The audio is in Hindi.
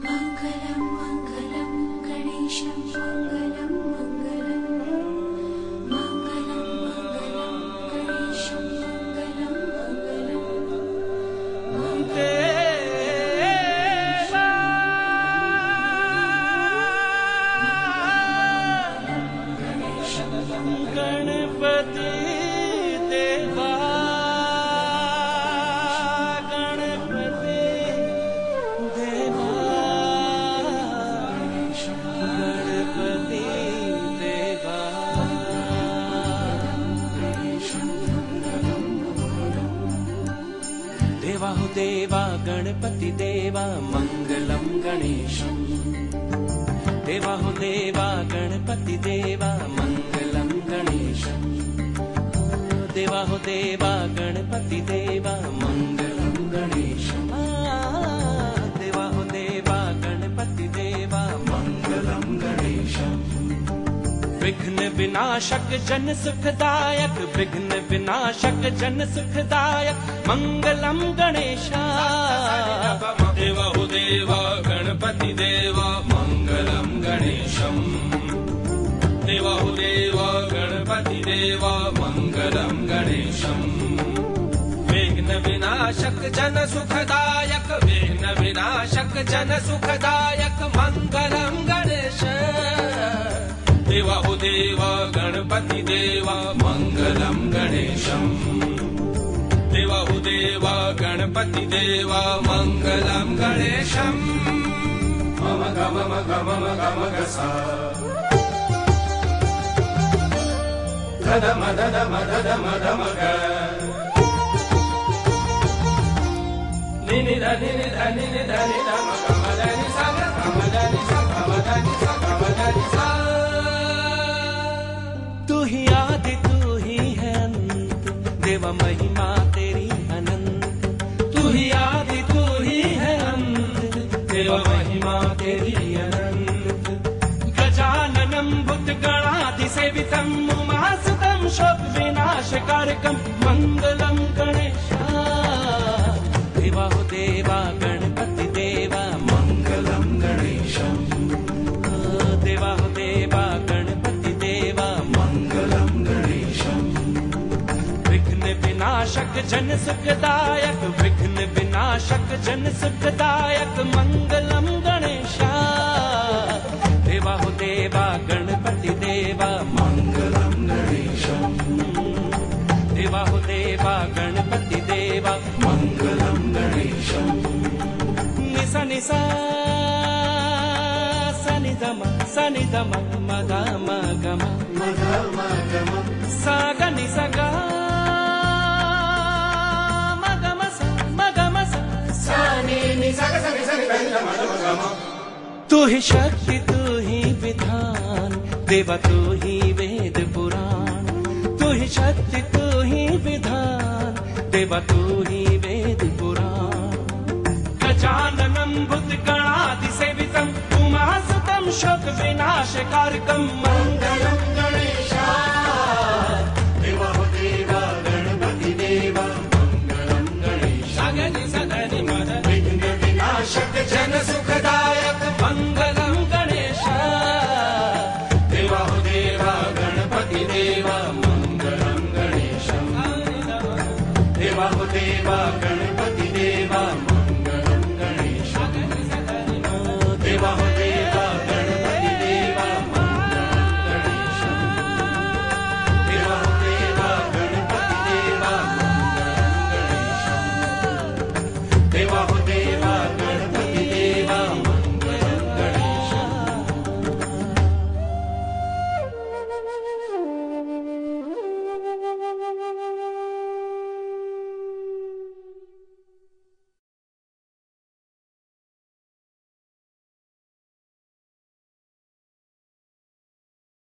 मङ्गलं मङ्गलं गणेशं मङ्गलं मङ्गलं मङ्गलं मङ्गलं गणेशं मङ्गलं मङ्गलं गणपति देवा गणपति देवा गणपति देवा देवा हो देवा गणपति देवा मंगलम गणेशम देवा हो देवा गणपति देवा मंगलम गणेशम देवा हो देवा गणपति देवा मंगलम गणेशम देवा हो देवा गणपति देवा मंगलम गणेशम विघ्न विनाशक जन सुखदायक विघ्न विनाशक जन सुखदायक मंगलम गणेशा देवा हो देवा गणपति देवा मंगलम गणेशम देवा हो देवा गणपति देवा मंगलम गणेशम विघ्न विनाशक जन सुखदायक विघ्न विनाशक जन सुखदायक मंगलम गणेश देवा हो देवा गणपति देवा मंगलम गणेशम देवा हो देवा गणपति देवा मंगलम गणेशम मम गम गम गम गसा धद मदद मदद मद मग निनि धनि धनि धनि धम गम धनि सा गम धनि सा गम धनि सा गम धनि सा तू ही आदि तू ही है अंत देवा महिमा तेरी अनंत तू ही आदि तू ही है अंत देवा महिमा तेरी अनंत गजाननं भूतगणादि सेवितं उमासुतं शोक विनाशकारकं मंगलम गणेशा देवा हो देवा गणपति देवा मंगलम गणेशम देवा हो देवा गणपति देवा मंगलम गणेशम विघ्न विनाशक जन सुखदायक विघ्न विनाशक जन सुखदायक मंगलम गणेशा देवा हो देवा गणपति देवा मंगलम गणेशम देवा हो देवा गणपति देवा मंगलम गणेशम निसा निसा सनि दम मग मगम सा ग नि सा ग मगम सा नि सा ग तू ही शक्ति तू ही विधान देवा तू ही वेद पुराण तू ही शक्ति तू ही विधान देवा तू ही वेद पुराण गजाननं भूतगणादि सेवितं उमासुतं शोक विनाशकारकं मंगलम